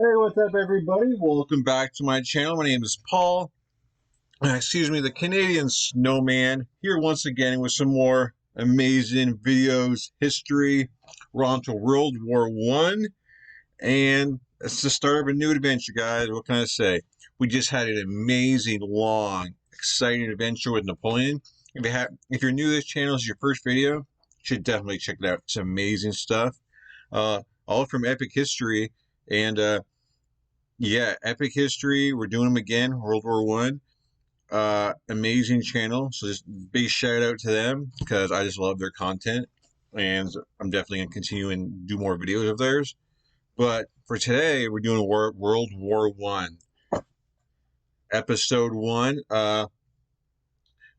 Hey, what's up, everybody? Welcome back to my channel. My name is Paul. The Canadian Snowman, here once again with some more amazing videos, history. We're on to World War I, and it's the start of a new adventure, guys. What can I say? We just had an amazing, long, exciting adventure with Napoleon. If you're new to this channel, this is your first video, you should definitely check it out. It's amazing stuff. All from Epic History, and yeah, Epic History. We're doing them again. World War One. Amazing channel. So just big shout out to them because I just love their content, and I'm definitely gonna continue and do more videos of theirs. But for today, we're doing World War One, Episode 1. A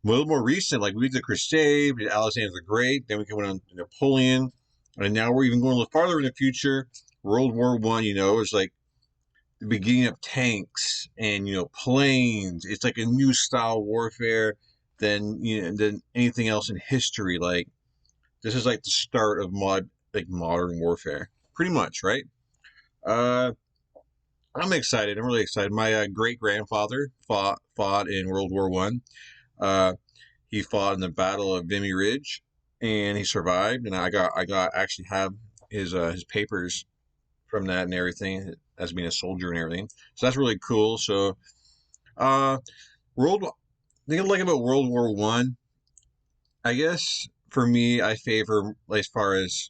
little more recent. Like we did the Crusade, we did Alexander the Great, then we went on Napoleon, and now we're even going a little farther in the future. World War One, is like the beginning of tanks and planes. It's like a new style warfare than anything else in history. Like this is like the start of modern warfare, pretty much, right? I'm excited. I'm really excited. My great grandfather fought in World War One. He fought in the Battle of Vimy Ridge, and he survived. And I actually have his papers from that and everything, as being a soldier and everything. So that's really cool. So, the thing I like about World War One, I guess for me, I favor, as far as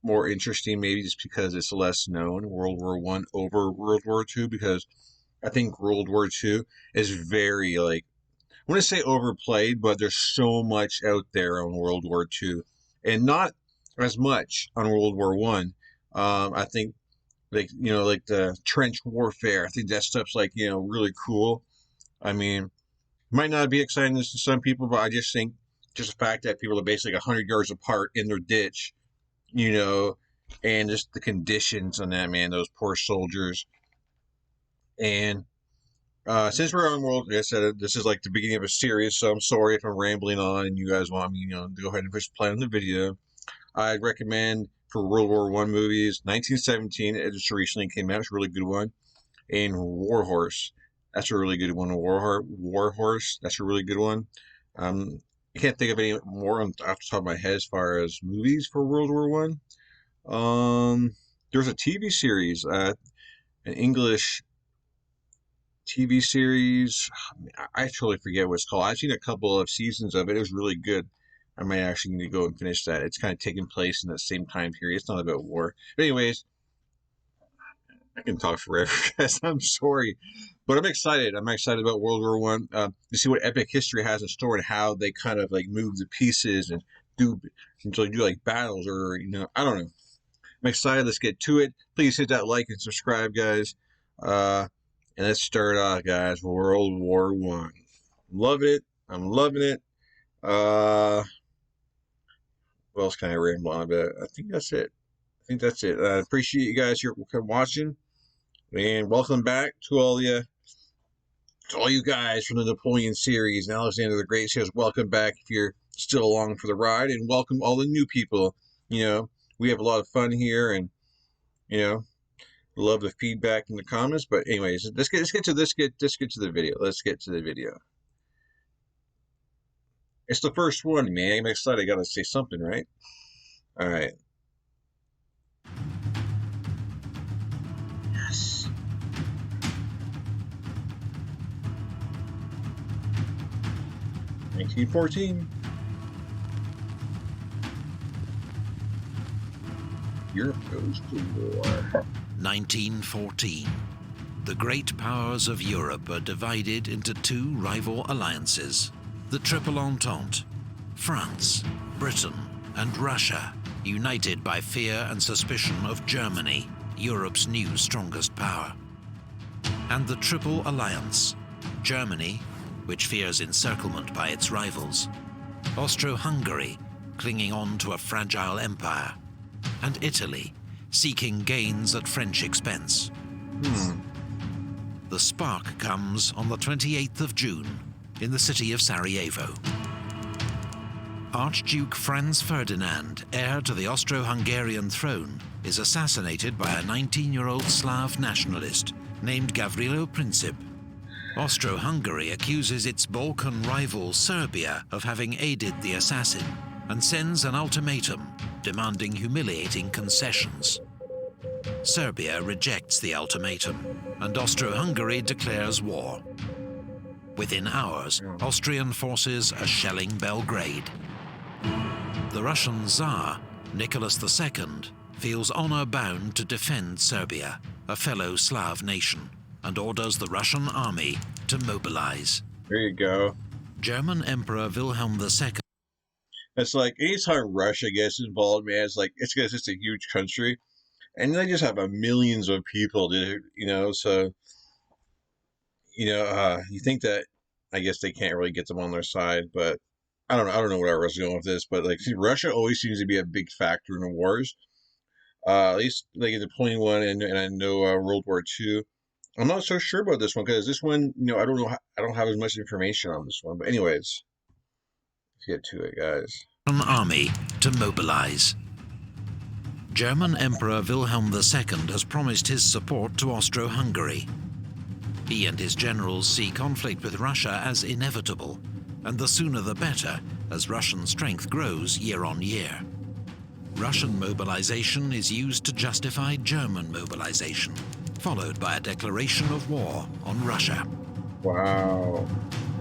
more interesting, maybe just because it's less known, World War One over World War Two, because I think World War Two is very, I want to say overplayed, but there's so much out there on World War Two, and not as much on World War One. I think like the trench warfare. I think that stuff's really cool. I mean, might not be exciting to some people, but I just think just the fact that people are basically 100 yards apart in their ditch, and just the conditions on that, man, those poor soldiers. And since we're on World, like I said, this is like the beginning of a series, so I'm sorry if I'm rambling on and you guys want me, to go ahead and push play on the video. I'd recommend for World War One movies, 1917, it just recently came out. It's a really good one. And War Horse, that's a really good one. War Horse, that's a really good one. I can't think of any more off the top of my head as far as movies for World War One. There's a TV series, an English TV series. I totally forget what it's called. I've seen a couple of seasons of it. It was really good. I might actually need to go and finish that. It's kind of taking place in that same time period. It's not about war. But anyways, I can talk forever, guys. I'm sorry. But I'm excited. I'm excited about World War One. To see what Epic History has in store and how they kind of move the pieces and do battles, or I don't know. I'm excited. Let's get to it. Please hit that like and subscribe, guys. And let's start off, guys. World War One. Loving it. I'm loving it. What else can I ramble on about? I think that's it. I appreciate you guys here watching, and welcome back to all you guys from the Napoleon series and Alexander the Great series. Welcome back if you're still along for the ride, and welcome all the new people. We have a lot of fun here, and love the feedback in the comments. But anyways, let's get to the video. Let's get to the video. It's the first one, man. I'm excited. I gotta say something, right? All right. Yes. (1914). Europe goes to war. 1914. The great powers of Europe are divided into two rival alliances. The Triple Entente, France, Britain, and Russia, united by fear and suspicion of Germany, Europe's new strongest power. And the Triple Alliance, Germany, which fears encirclement by its rivals, Austro-Hungary, clinging on to a fragile empire, and Italy, seeking gains at French expense. The spark comes on the 28th of June, in the city of Sarajevo. Archduke Franz Ferdinand, heir to the Austro-Hungarian throne, is assassinated by a 19-year-old Slav nationalist named Gavrilo Princip. Austro-Hungary accuses its Balkan rival Serbia of having aided the assassin and sends an ultimatum demanding humiliating concessions. Serbia rejects the ultimatum, and Austro-Hungary declares war. Within hours, Austrian forces are shelling Belgrade. The Russian Tsar, Nicholas II, feels honor-bound to defend Serbia, a fellow Slav nation, and orders the Russian army to mobilize. There you go. German Emperor Wilhelm II. It's like anytime Russia gets involved, man, it's like it's just a huge country, and they just have millions of people, dude. So you think that I guess they can't really get them on their side, but I don't know. I don't know where I was going with this, but like, see, Russia always seems to be a big factor in the wars. At least like in the 21 and I know World War II. I'm not so sure about this one because this one, I don't know. I don't have as much information on this one. But anyways, let's get to it, guys. Army to mobilize. German Emperor Wilhelm II has promised his support to Austro-Hungary. He and his generals see conflict with Russia as inevitable, and the sooner the better, as Russian strength grows year on year. Russian mobilization is used to justify German mobilization, followed by a declaration of war on Russia. Wow.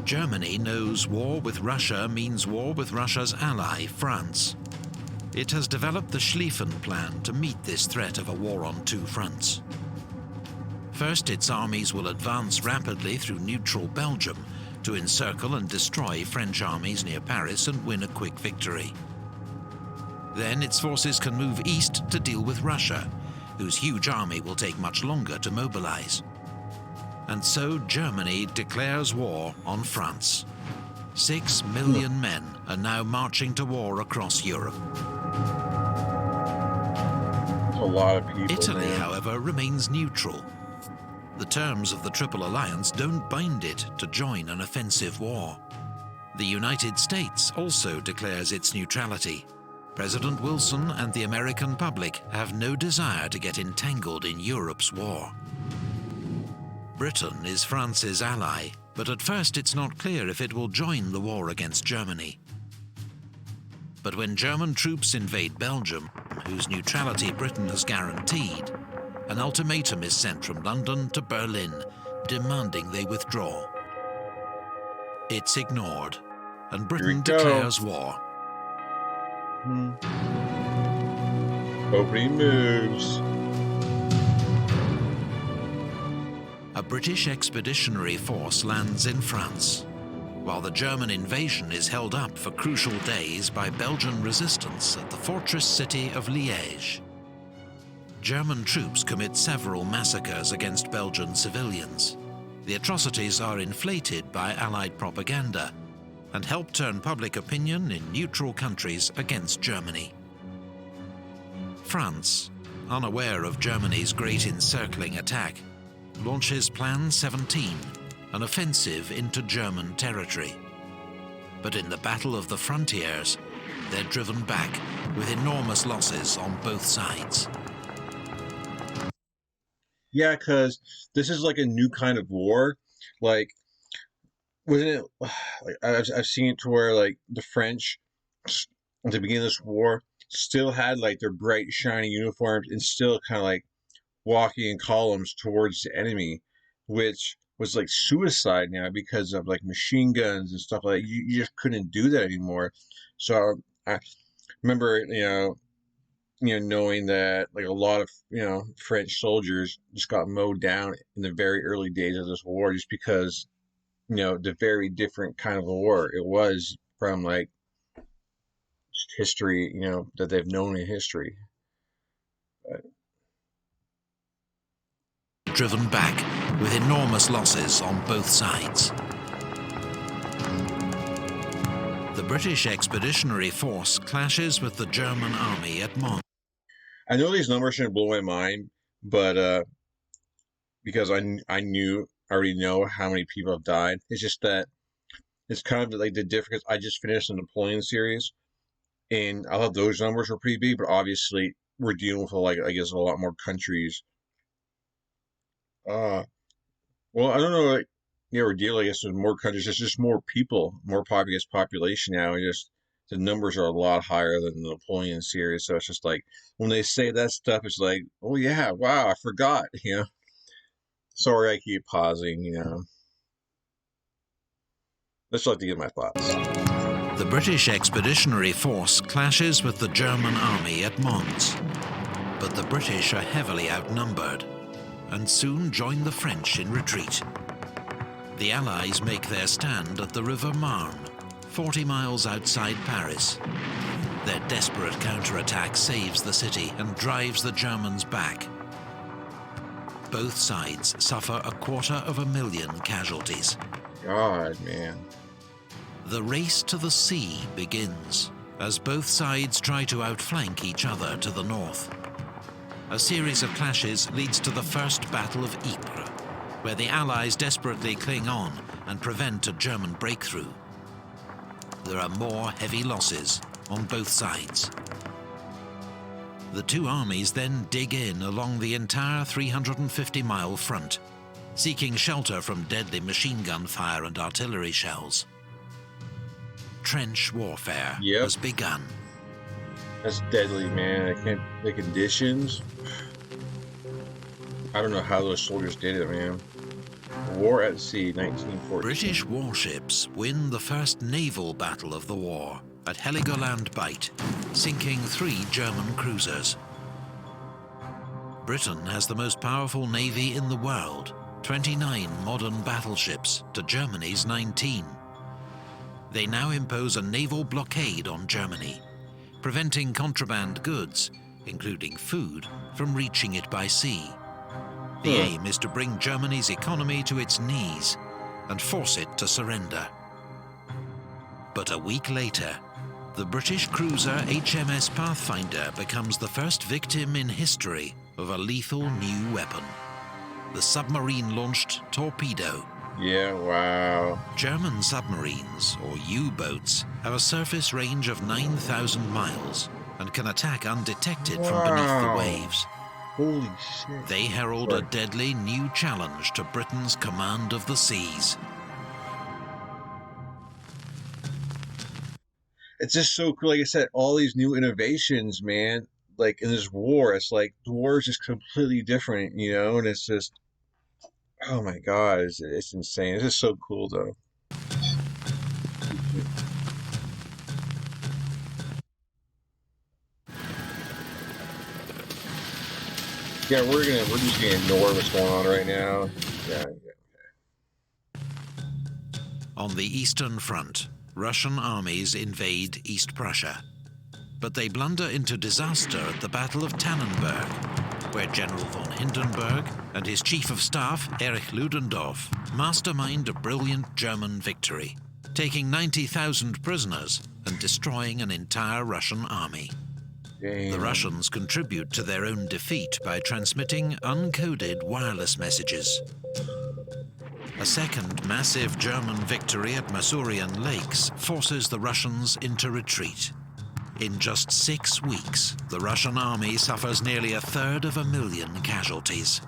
Germany knows war with Russia means war with Russia's ally, France. It has developed the Schlieffen Plan to meet this threat of a war on two fronts. First, its armies will advance rapidly through neutral Belgium to encircle and destroy French armies near Paris and win a quick victory. Then its forces can move east to deal with Russia, whose huge army will take much longer to mobilize. And so Germany declares war on France. 6 million men are now marching to war across Europe. That's a lot of people. Italy, man. however, remains neutral. The terms of the Triple Alliance don't bind it to join an offensive war. The United States also declares its neutrality. President Wilson and the American public have no desire to get entangled in Europe's war. Britain is France's ally, but at first it's not clear if it will join the war against Germany. But when German troops invade Belgium, whose neutrality Britain has guaranteed, an ultimatum is sent from London to Berlin, demanding they withdraw. It's ignored, and Britain declares war. Opening moves. A British expeditionary force lands in France, while the German invasion is held up for crucial days by Belgian resistance at the fortress city of Liège. German troops commit several massacres against Belgian civilians. The atrocities are inflated by Allied propaganda and help turn public opinion in neutral countries against Germany. France, unaware of Germany's great encircling attack, launches Plan 17, an offensive into German territory. But in the Battle of the Frontiers, they're driven back with enormous losses on both sides. Yeah, because this is like a new kind of war. Like, wasn't it? Like, I've seen it to where like the French at the beginning of this war still had like their bright, shiny uniforms and still kind of like walking in columns towards the enemy, which was like suicide now because of like machine guns and stuff like that. You just couldn't do that anymore. So I remember, knowing that like a lot of French soldiers just got mowed down in the very early days of this war, just because the very different kind of war it was from like just history, that they've known in history. But Driven back with enormous losses on both sides. The British Expeditionary Force clashes with the German army at Mons. I know these numbers shouldn't blow my mind, but because I already know how many people have died. It's just that it's kind of like the difference. I just finished the Napoleon series, and I thought those numbers were pretty big, but obviously we're dealing with, like, I guess, a lot more countries. Uh, well, I don't know. Like, yeah, we're dealing, I guess, with more countries. It's just more people, more population now. And just the numbers are a lot higher than the Napoleon series. So it's just like when they say that stuff, it's like, oh yeah, wow, I forgot. Sorry, I keep pausing. Just like to give my thoughts. The British Expeditionary Force clashes with the German army at Mons, but the British are heavily outnumbered and soon join the French in retreat. The Allies make their stand at the River Marne, 40 miles outside Paris. Their desperate counterattack saves the city and drives the Germans back. Both sides suffer 250,000 casualties. God, man. The race to the sea begins as both sides try to outflank each other to the north. A series of clashes leads to the First Battle of Ypres, where the Allies desperately cling on and prevent a German breakthrough. There are more heavy losses on both sides. The two armies then dig in along the entire 350-mile front, seeking shelter from deadly machine gun fire and artillery shells. Trench warfare has begun. That's deadly, man. The conditions. I don't know how those soldiers did it, man. War at Sea, 1914. British warships win the first naval battle of the war at Heligoland Bight, sinking 3 German cruisers. Britain has the most powerful navy in the world, 29 modern battleships to Germany's 19. They now impose a naval blockade on Germany, preventing contraband goods, including food, from reaching it by sea. The aim is to bring Germany's economy to its knees and force it to surrender. But a week later, the British cruiser HMS Pathfinder becomes the first victim in history of a lethal new weapon: the submarine-launched torpedo. Yeah, wow. German submarines, or U-boats, have a surface range of 9,000 miles and can attack undetected from beneath the waves. Holy shit. They herald a deadly new challenge to Britain's command of the seas. It's just so cool. Like I said, all these new innovations, man, like in this war, it's like the war is just completely different, and it's just, oh my God, it's insane. It's just so cool, though. Yeah, we're just gonna ignore what's going on right now. Yeah. On the Eastern Front, Russian armies invade East Prussia, but they blunder into disaster at the Battle of Tannenberg, where General von Hindenburg and his chief of staff, Erich Ludendorff, mastermind a brilliant German victory, taking 90,000 prisoners and destroying an entire Russian army. Damn. The Russians contribute to their own defeat by transmitting uncoded wireless messages. A second massive German victory at Masurian Lakes forces the Russians into retreat. In just 6 weeks, the Russian army suffers nearly 250,000 casualties.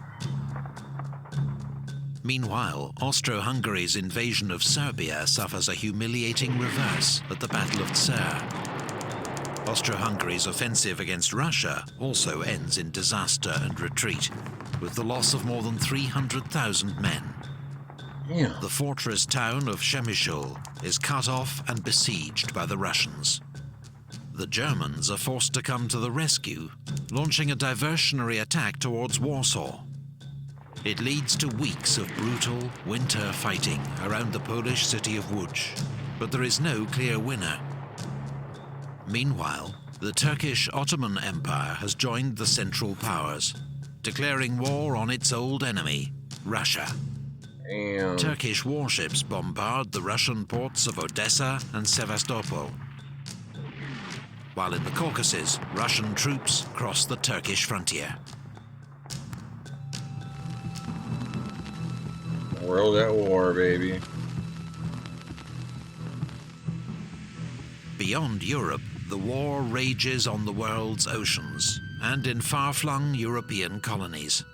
Meanwhile, Austro-Hungary's invasion of Serbia suffers a humiliating reverse at the Battle of Tser. Austro-Hungary's offensive against Russia also ends in disaster and retreat, with the loss of more than 300,000 men. Yeah. The fortress town of Przemysl is cut off and besieged by the Russians. The Germans are forced to come to the rescue, launching a diversionary attack towards Warsaw. It leads to weeks of brutal winter fighting around the Polish city of Łódź, but there is no clear winner. Meanwhile, the Turkish Ottoman Empire has joined the Central Powers, declaring war on its old enemy, Russia. Damn. Turkish warships bombard the Russian ports of Odessa and Sevastopol, while in the Caucasus, Russian troops cross the Turkish frontier. World at war, baby. Beyond Europe, the war rages on the world's oceans and in far-flung European colonies.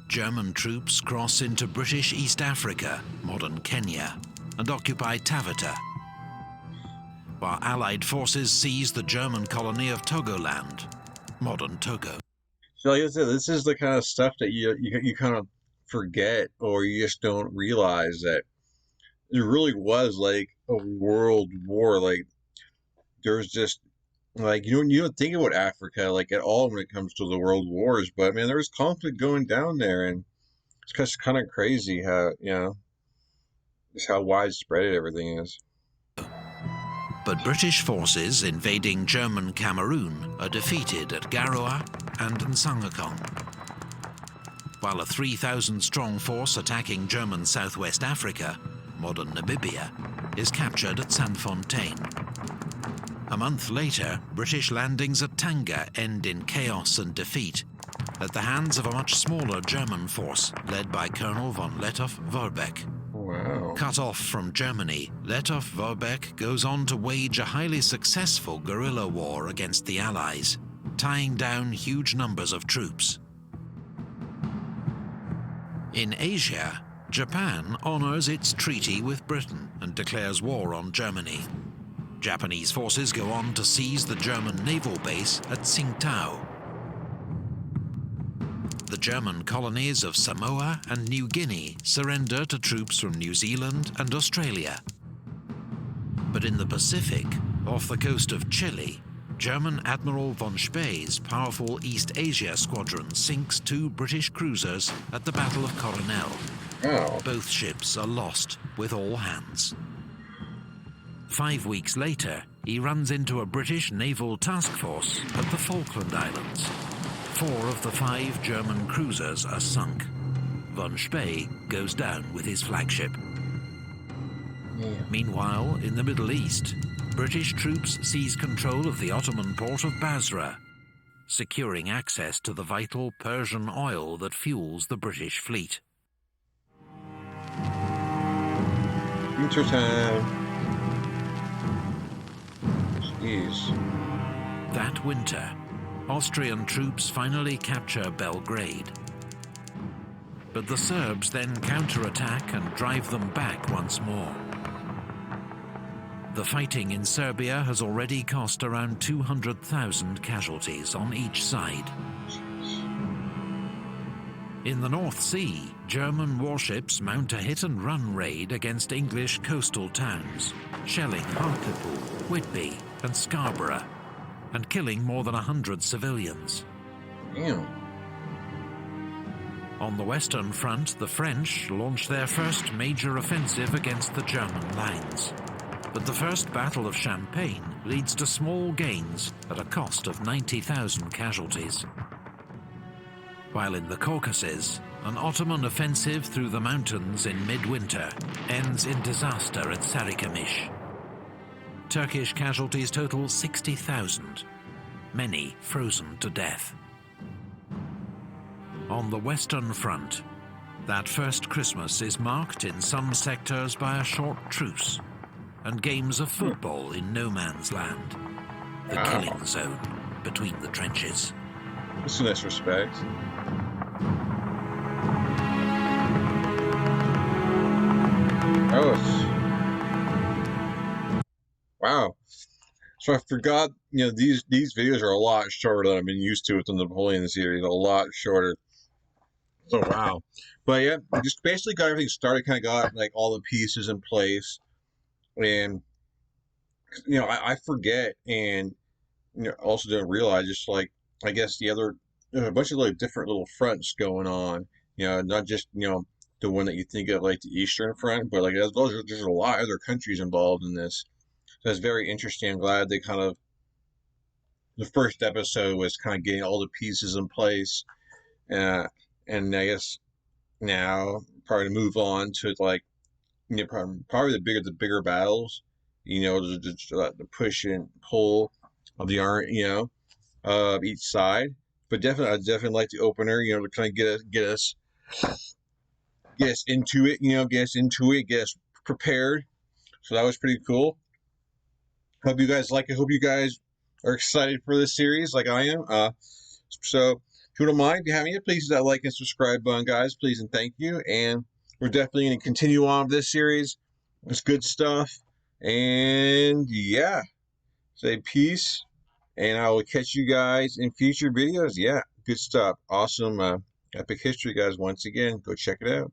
German troops cross into British East Africa, modern Kenya, and occupy Taveta, while Allied forces seize the German colony of Togoland, modern Togo. So like I said, this is the kind of stuff that you kind of forget, or you just don't realize that it really was like a world war. Like there's just like you don't think about Africa like at all when it comes to the world wars, but man, there was conflict going down there, and it's just kind of crazy how just how widespread everything is. But British forces invading German Cameroon are defeated at Garoua and Nsangakong, while a 3,000-strong force attacking German Southwest Africa, modern Namibia, is captured at Sanfontaine. A month later, British landings at Tanga end in chaos and defeat at the hands of a much smaller German force led by Colonel von Lettow-Vorbeck. Wow. Cut off from Germany, Lettow-Vorbeck goes on to wage a highly successful guerrilla war against the Allies, tying down huge numbers of troops. In Asia, Japan honors its treaty with Britain and declares war on Germany. Japanese forces go on to seize the German naval base at Tsingtao. The German colonies of Samoa and New Guinea surrender to troops from New Zealand and Australia. But in the Pacific, off the coast of Chile, German Admiral von Spee's powerful East Asia squadron sinks 2 British cruisers at the Battle of Coronel. Wow. Both ships are lost with all hands. 5 weeks later, he runs into a British naval task force at the Falkland Islands. 4 of the 5 German cruisers are sunk. Von Spee goes down with his flagship. Yeah. Meanwhile, in the Middle East, British troops seize control of the Ottoman port of Basra, securing access to the vital Persian oil that fuels the British fleet. Winter time. Jeez. That winter, Austrian troops finally capture Belgrade. But the Serbs then counterattack and drive them back once more. The fighting in Serbia has already cost around 200,000 casualties on each side. In the North Sea, German warships mount a hit-and-run raid against English coastal towns, shelling Hartlepool, Whitby, and Scarborough, and killing more than 100 civilians. Damn. On the Western Front, the French launched their first major offensive against the German lines. But the First Battle of Champagne leads to small gains at a cost of 90,000 casualties. While in the Caucasus, an Ottoman offensive through the mountains in midwinter ends in disaster at Sarikamish. Turkish casualties total 60,000, many frozen to death. On the Western Front, that first Christmas is marked in some sectors by a short truce and games of football in no man's land, the killing zone between the trenches. That's a nice respect. Oh, wow. So I forgot, these videos are a lot shorter than I've been used to with the Napoleon series, a lot shorter. So wow. But yeah, just basically got everything started, kind of got like all the pieces in place. And I forget, and also didn't realize, just like I guess there's a bunch of like different little fronts going on. Not just the one that you think of like the Eastern Front, but like there's a lot of other countries involved in this. So it's very interesting. I'm glad they the first episode was kind of getting all the pieces in place, and I guess now probably to move on to like probably the bigger battles, the push and pull of the army, of each side. But I definitely like the opener, to kind of get us into it, get us prepared. So that was pretty cool. Hope you guys like it. Hope you guys are excited for this series like I am. So if you don't mind, if you haven't yet, please hit that like and subscribe button, guys. Please and thank you. And we're definitely going to continue on with this series. It's good stuff. And yeah, say peace. And I will catch you guys in future videos. Yeah, good stuff. Awesome. Epic history, guys. Once again, go check it out.